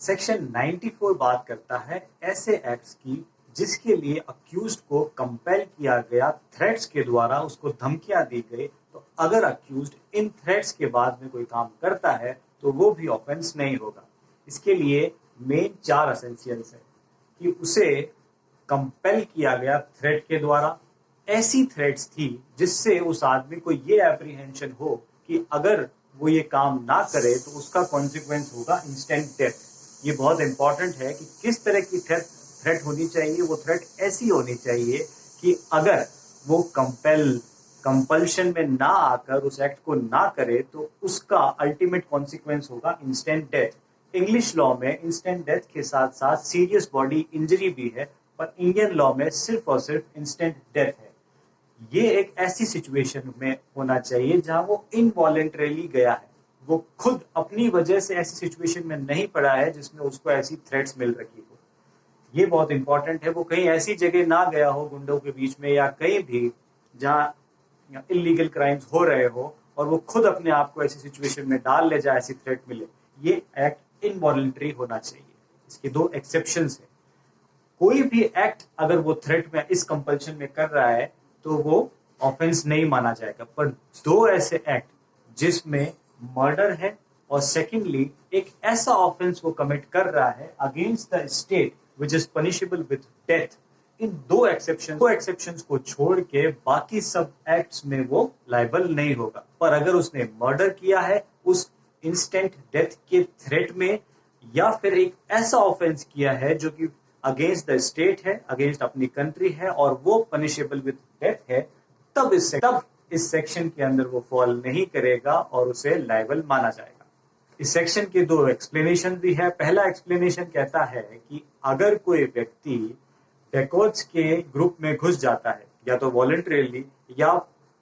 Section 94 बात करता है ऐसे एक्ट्स की जिसके लिए अक्यूज्ड को कंपेल किया गया थ्रेट्स के द्वारा, उसको धमकियां दी गई। तो अगर अक्यूज्ड इन थ्रेट्स के बाद में कोई काम करता है तो वो भी ऑफेंस नहीं होगा। इसके लिए मेन 4 एसेंशियल्स है कि उसे कंपेल किया गया थ्रेट के द्वारा, ऐसी थ्रेट्स थी जिससे उस आदमी को ये एप्रीहेंशन हो कि अगर वो ये काम ना करे तो उसका कॉन्सिक्वेंस होगा इंस्टेंट डेथ। ये बहुत इंपॉर्टेंट है कि किस तरह की थ्रेट होनी चाहिए। वो थ्रेट ऐसी होनी चाहिए कि अगर वो कंपल्शन में ना आकर उस एक्ट को ना करे तो उसका अल्टीमेट कॉन्सिक्वेंस होगा इंस्टेंट डेथ। इंग्लिश लॉ में इंस्टेंट डेथ के साथ साथ सीरियस बॉडी इंजरी भी है, पर इंडियन लॉ में सिर्फ और सिर्फ इंस्टेंट डेथ है। ये एक ऐसी सिचुएशन में होना चाहिए जहां वो इनवॉलेंटरीली गया है, वो खुद अपनी वजह से ऐसी सिचुएशन में नहीं पड़ा है जिसमें उसको ऐसी थ्रेट्स मिल रही हो। ये बहुत इंपॉर्टेंट है। वो कहीं ऐसी जगह ना गया हो गुंडों के बीच में या कहीं भी जहां इलीगल क्राइम्स हो रहे हो और वो खुद अपने आप को ऐसी सिचुएशन में डाल ले जाए, ऐसी थ्रेट मिले। ये एक्ट इनवॉलेंटरी होना चाहिए। इसके 2 एक्सेप्शंस है। कोई भी एक्ट अगर वो थ्रेट में इस कंपल्शन में कर रहा है तो वो ऑफेंस नहीं माना जाएगा, पर 2 ऐसे एक्ट जिसमें मर्डर है और सेकेंडली एक ऐसा ऑफेंस वो कमिट कर रहा है against the state which is punishable with death, in 2 exceptions को छोड़ के बाकी सब एक्ट्स में वो लायबल नहीं होगा। पर अगर उसने मर्डर किया है उस इंस्टेंट डेथ के थ्रेट में, या फिर एक ऐसा ऑफेंस किया है जो कि अगेंस्ट द स्टेट है, अगेंस्ट अपनी कंट्री है और वो पनिशेबल विद डेथ है, तब इस सेक्शन के अंदर वो फॉल नहीं करेगा और उसे लायबल माना जाएगा। इस सेक्शन के 2 एक्सप्लेनेशन भी है। पहला एक्सप्लेनेशन कहता है कि अगर कोई व्यक्ति डेकोर्ट्स के ग्रुप में घुस जाता है, या तो वॉलंटरीली या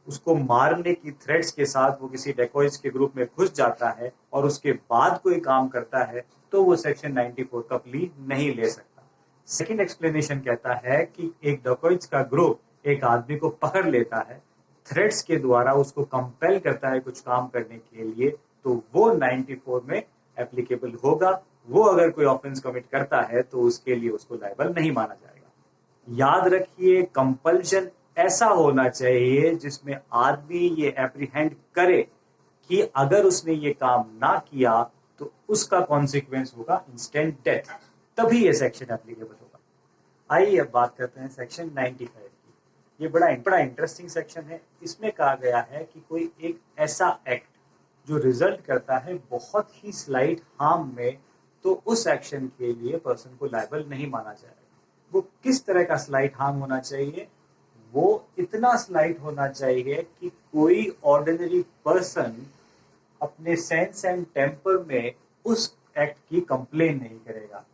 उसको मारने की थ्रेट्स के साथ वो किसी डेकोर्ट्स के ग्रुप में घुस जाता है और उसके बाद कोई काम करता है, तो वो सेक्शन 94 का प्ली नहीं ले सकता। सेकेंड एक्सप्लेनेशन कहता है कि एक डेकोर्ट्स का ग्रुप एक आदमी को पकड़ लेता है, थ्रेट्स के द्वारा उसको कंपेल करता है कुछ काम करने के लिए, तो वो 94 में एप्लीकेबल होगा। वो अगर कोई ऑफेंस कमिट करता है तो उसके लिए उसको लायबल नहीं माना जाएगा। याद रखिए, कंपल्शन ऐसा होना चाहिए जिसमें आदमी ये एप्रीहेंड करे कि अगर उसने ये काम ना किया तो उसका कॉन्सिक्वेंस होगा इंस्टेंट डेथ, तभी ये सेक्शन एप्लीकेबल होगा। आइए अब बात करते हैं सेक्शन 95 की। ये बड़ा इंटरेस्टिंग सेक्शन है। इसमें कहा गया है कि कोई एक ऐसा एक्ट जो रिजल्ट करता है बहुत ही स्लाइट हार्म में, तो उस एक्शन के लिए पर्सन को लायबल नहीं माना जाएगा। वो किस तरह का स्लाइट हार्म होना चाहिए? वो इतना स्लाइट होना चाहिए कि कोई ऑर्डिनरी पर्सन अपने सेंस एंड टेम्पर में उस एक्ट की कंप्लेन नहीं करेगा।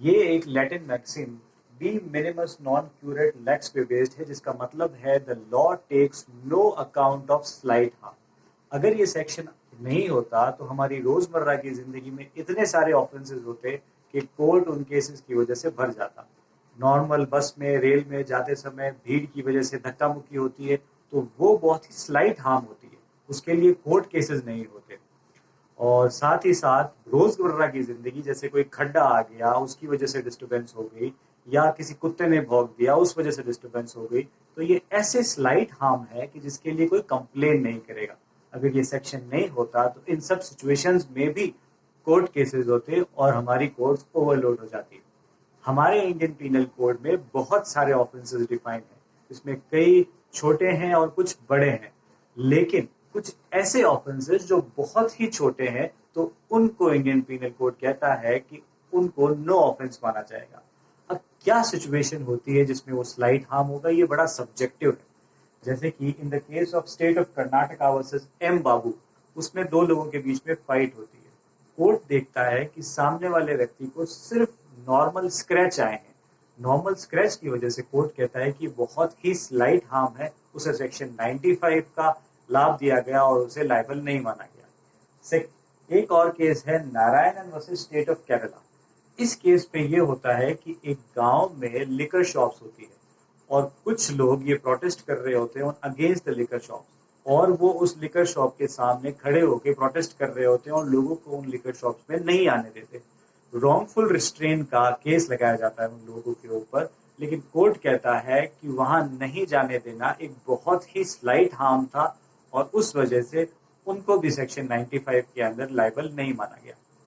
ये एक लैटिन मैक्सिम बी मिनिमस नॉन क्यूरेट लेक्स पे बेस्ड है, जिसका मतलब है the law takes no account of slight harm. अगर ये सेक्शन नहीं होता तो हमारी रोजमर्रा की जिंदगी में इतने सारे ऑफेंसेस होते कि कोर्ट उन केसेस की वजह से भर जाता। नॉर्मल बस में, रेल में जाते समय भीड़ की वजह से धक्का मुक्की होती है तो वो बहुत ही स्लाइट हार्म होती है, उसके लिए कोर्ट केसेस नहीं होते। और साथ ही साथ रोजमर्रा की जिंदगी, जैसे कोई खड्डा आ गया उसकी वजह से डिस्टर्बेंस हो गई, या किसी कुत्ते ने भौंक दिया उस वजह से डिस्टर्बेंस हो गई, तो ये ऐसे स्लाइट हार्म है कि जिसके लिए कोई कंप्लेन नहीं करेगा। अगर ये सेक्शन नहीं होता तो इन सब सिचुएशंस में भी कोर्ट केसेस होते और हमारी कोर्ट्स ओवरलोड हो जाती। हमारे इंडियन पीनल कोड में बहुत सारे ऑफेंसेस डिफाइन हैं, इसमें कई छोटे हैं और कुछ बड़े हैं, लेकिन कुछ ऐसे ऑफेंसेस जो बहुत ही छोटे हैं तो उनको इंडियन पीनल कोड कहता है कि उनको नो ऑफेंस माना जाएगा। अब क्या सिचुएशन होती है जिसमें वो स्लाइट हार्म होगा? ये बड़ा सब्जेक्टिव है। जैसे कि in the case of state of Karnataka versus M Babu, उसमें 2 लोगों के बीच में फाइट होती है। कोर्ट देखता है कि सामने वाले व्यक्ति को सिर्फ नॉर्मल स्क्रैच आए हैं। नॉर्मल स्क्रैच की वजह से कोर्ट कहता है कि बहुत ही स्लाइट हार्म है, उसे सेक्शन 95 का लाभ दिया गया और उसे लायबल नहीं माना गया। एक और केस है Narayanan versus state of Kerala. इस केस पे ये होता है कि एक गांव में लिकर शॉप्स होती है और कुछ लोग ये प्रोटेस्ट कर रहे होते हैं अगेंस्ट द लिकर शॉप्स, और वो उस लिकर शॉप के सामने खड़े होकर प्रोटेस्ट कर रहे होते हैं और लोगों को उन लिकर शॉप्स में नहीं आने देते। रॉन्गफुल रिस्ट्रेन का केस लगाया जाता है उन लोगों के ऊपर, लेकिन कोर्ट कहता है कि वहां नहीं जाने देना एक बहुत ही स्लाइट हार्म था और उस वजह से उनको भी सेक्शन 95 के अंदर लायबल नहीं माना गया।